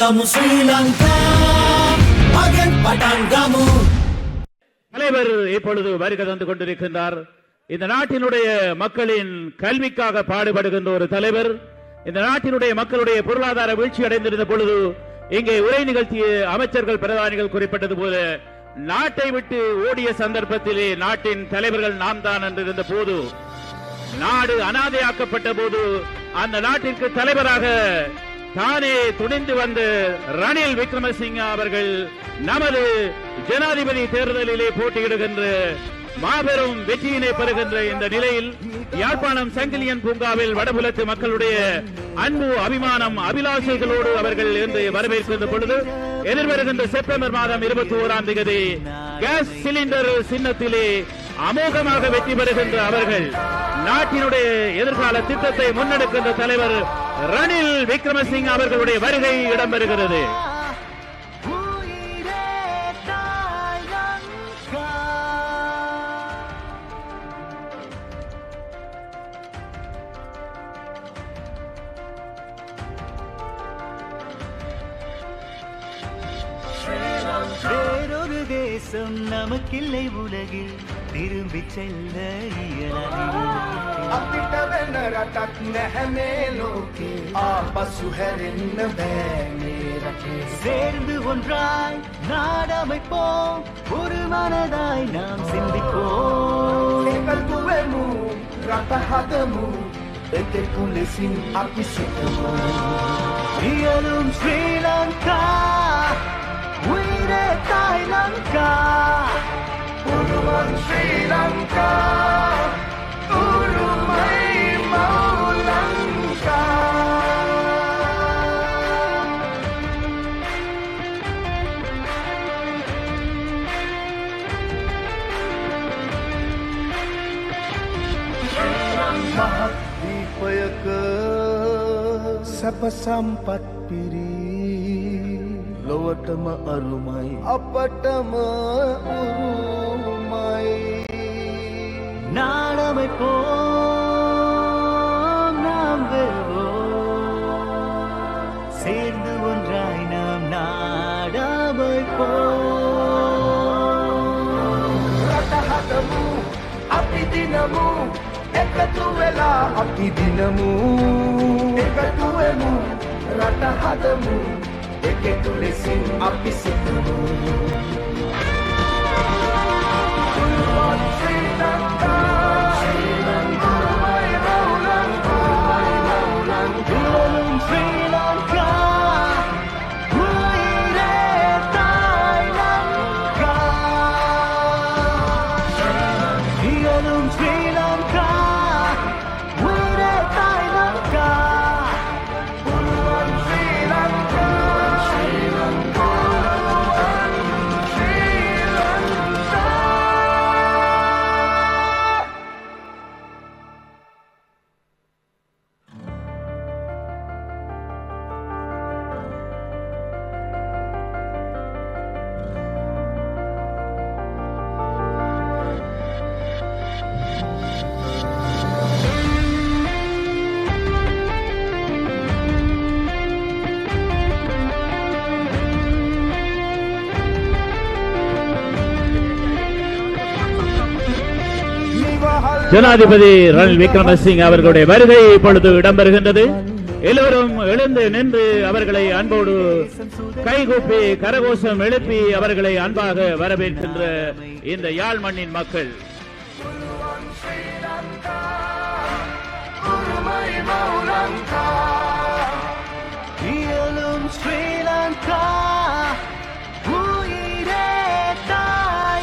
Gamu Sri Lanka Magan Patan Gamu தலைவர் இப்பொழுது வருகை தந்து கொண்டிருக்கின்றார். இந்த நாட்டினுடைய மக்களின் கல்விக்காக பாடுபடுகின்ற ஒரு தலைவர். இந்த நாட்டினுடைய மக்களுடைய பொருளாதார வீழ்ச்சி அடைந்திருந்த பொழுது இங்கே உரை நிகழ்த்திய அமைச்சர்கள் பிரதானிகள் குறிப்பிட்டது போல நாட்டை விட்டு ஓடிய சந்தர்ப்பத்திலே நாட்டின் தலைவர்கள் நாம் தான் என்றிருந்த போது, நாடு அனாதையாக்கப்பட்ட போது அந்த நாட்டிற்கு தலைவராக தானே துணிந்து வந்த ரணில் விக்ரமசிங்க அவர்கள் நமது ஜனாதிபதி தேர்தலிலே போட்டியிடுகின்ற மாபெரும் வெற்றியினை பெறுகின்ற இந்த நிலையில் யாழ்ப்பாணம் சங்கிலியன் பூங்காவில் வடபுலத்து மக்களுடைய அன்பு அபிமானம் அபிலாஷைகளோடு அவர்கள் இன்று வரவேற்கின்ற பொழுது எதிர்வருகின்ற செப்டம்பர் மாதம் 21ஆம் தேதி கேஸ் சிலிண்டர் சின்னத்திலே அமோகமாக வெற்றி பெறுகின்ற அவர்கள் நாட்டினுடைய எதிர்கால திட்டத்தை முன்னெடுக்கின்ற தலைவர் ரணில் விக்ரமசிங்க அவர்களுடைய வருகை இடம்பெறுகிறது. வேறொரு தேசம் நமக்கில்லை உலகில் திரும்பி செல்ல சேர்ந்து ஒன்றாய் நாடமைப்போம், ஒரு மனதாய் நாம் சிந்திப்போம். இயலும் ஸ்ரீலங்கா உயிரே தாய்லங்கா, உருவம் ஸ்ரீலங்கா உருமை மௌலங்கா. මහත්දීපයක සැප සම්පත් පිරී ලොවටම අරුමයි අපටම උරුමයි. நாடமைப்போம் நாம் வெல்வோம், சேர்ந்து ஒன்றாய் நாம் நாடமைப்போம். රටහදමු අපි දිනමු එකතු වෙලා, අපි දිනමු එකතු වෙමු. රටහදමු එකතු ලෙසින් අපි සිතමු. ஜனாதிபதி ரணில் விக்ரமசிங்க அவர்களுடைய வருகை இப்பொழுது இடம்பெறுகின்றது. எல்லோரும் எழுந்து நின்று அவர்களை அன்போடு கைகூப்பி கரகோஷம் எழுப்பி அவர்களை அன்பாக வரவேற்கின்ற இந்த யாழ் மண்ணின் மக்கள்.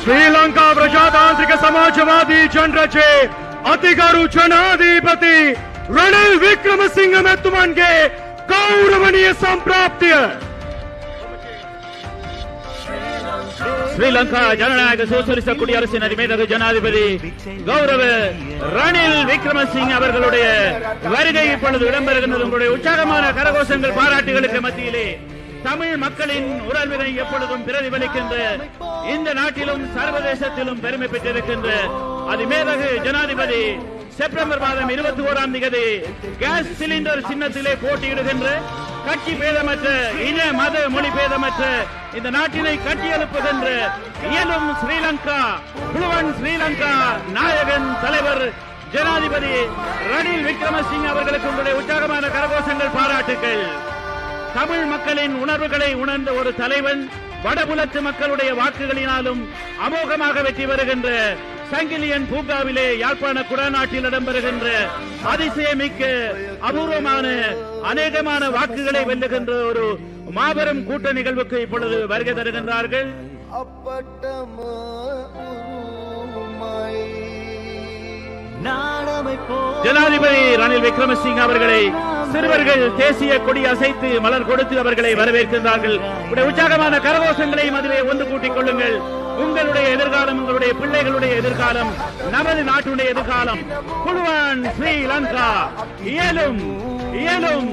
ශ්‍රීලංකා ප්‍රජාතාන්ත්‍රික සමාජවාදී ජනරජයේ අතිගරු ජනාධිපති රනිල් වික්‍රමසිංහ මැතිතුමන්ගේ ගෞරවනීය සම්ප්‍රාප්තිය. ஸ்ரீலங்கா ஜனநாயக சோசலிச குடியரசின் அதிமேதகு ஜனாதிபதி கௌரவ ரணில் விக்ரமசிங்க அவர்களுடைய வருகை இப்பொழுது இடம்பெறுகின்றது. உங்களுடைய உற்சாகமான கரகோஷங்கள் பாராட்டுகளுக்கு மத்தியிலே தமிழ் மக்களின் உணர்வினை எப்பொழுதும் பிரதிபலிக்கின்ற இந்த நாட்டிலும் சர்வதேசத்திலும் பெருமை பெற்றிருக்கின்ற அதிமேதகு ஜனாதிபதி செப்டம்பர் மாதம் 21ஆம் தேதி கேஸ் சிலிண்டர் சின்னத்திலே போட்டியிடுகின்ற கட்சி பேதமற்ற இன மத மொழி பேதமற்ற இந்த நாட்டினை கட்டியெழுப்புகின்ற இயலும் ஸ்ரீலங்கா புலுவன் ஸ்ரீலங்கா நாயகன் தலைவர் ஜனாதிபதி ரணில் விக்ரமசிங்க அவர்களுக்கு உங்களுடைய உற்சாகமான கரகோஷங்கள் பாராட்டுகள். தமிழ் மக்களின் உணர்வுகளை உணர்ந்த ஒரு தலைவன், வடபுலத்து மக்களுடைய வாக்குகளினாலும் அமோகமாக வெற்றி பெறுகின்ற சங்கிலியன் பூங்காவிலே யாழ்ப்பாண குடாநாட்டில் இடம்பெறுகின்ற அதிசயமிக்க அபூர்வமான அநேகமான வாக்குகளை வெல்லுகின்ற ஒரு மாபெரும் கூட்ட நிகழ்வுக்கு இப்பொழுது வருகை தருகின்றார்கள். ஜனாதிபதி ரணில் விக்ரமசிங்க அவர்களை சிறுவர்கள் தேசிய கொடி அசைத்து மலர் கொடுத்து அவர்களை வரவேற்கின்றார்கள். உற்சாகமான கரகோஷங்களையும் அதிலே ஒன்று கூட்டிக் கொள்ளுங்கள். உங்களுடைய எதிர்காலம், உங்களுடைய பிள்ளைகளுடைய எதிர்காலம், நமது நாட்டுடைய எதிர்காலம். புலுவான் ஸ்ரீலங்கா இயலும் இயலும்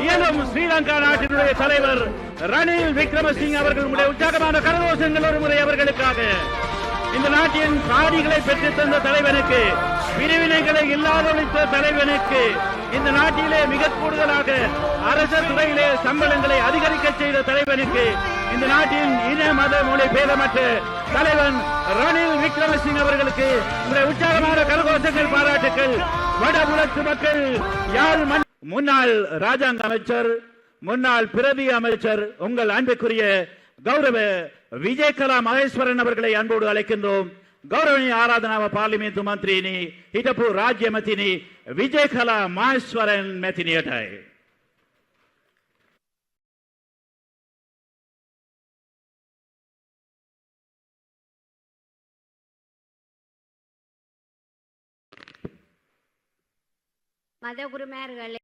இயலும் ஸ்ரீலங்கா நாட்டினுடைய தலைவர் ரணில் விக்ரமசிங்க அவர்களுடைய உற்சாகமான கரகோஷங்கள் ஒரு முறை அவர்களுக்காக. இந்த நாட்டின் சாதிகளை பெற்றுத் தந்த தலைவனுக்கு, பிரிவினைகளை இல்லாதொழித்த தலைவனுக்கு, இந்த நாட்டிலே மிக கூடுதலாக அரசு துறையிலே சம்பளங்களை அதிகரிக்க செய்த தலைவனுக்கு, இந்த நாட்டின் இன மத மொழி பேதமற்ற தலைவன் ரணில் விக்ரமசிங்க அவர்களுக்கு உற்சாகமான கரகோஷங்கள் பாராட்டுகள். வடபுலத்து மக்கள் யாழ் முன்னாள் ராஜாங்க அமைச்சர், முன்னாள் பிரதி அமைச்சர், உங்கள் அன்புக்குரிய கௌரவ விஜயகலா மகேஸ்வரன் அவர்களை அன்போடு அழைக்கின்றோம். गौरवनीय आराधना पार्लिमेंट मंत्री हिटपू राज्य मथिनी विजयकला महेश्वरन मेथिनी अटाए. மத குருமார்களே,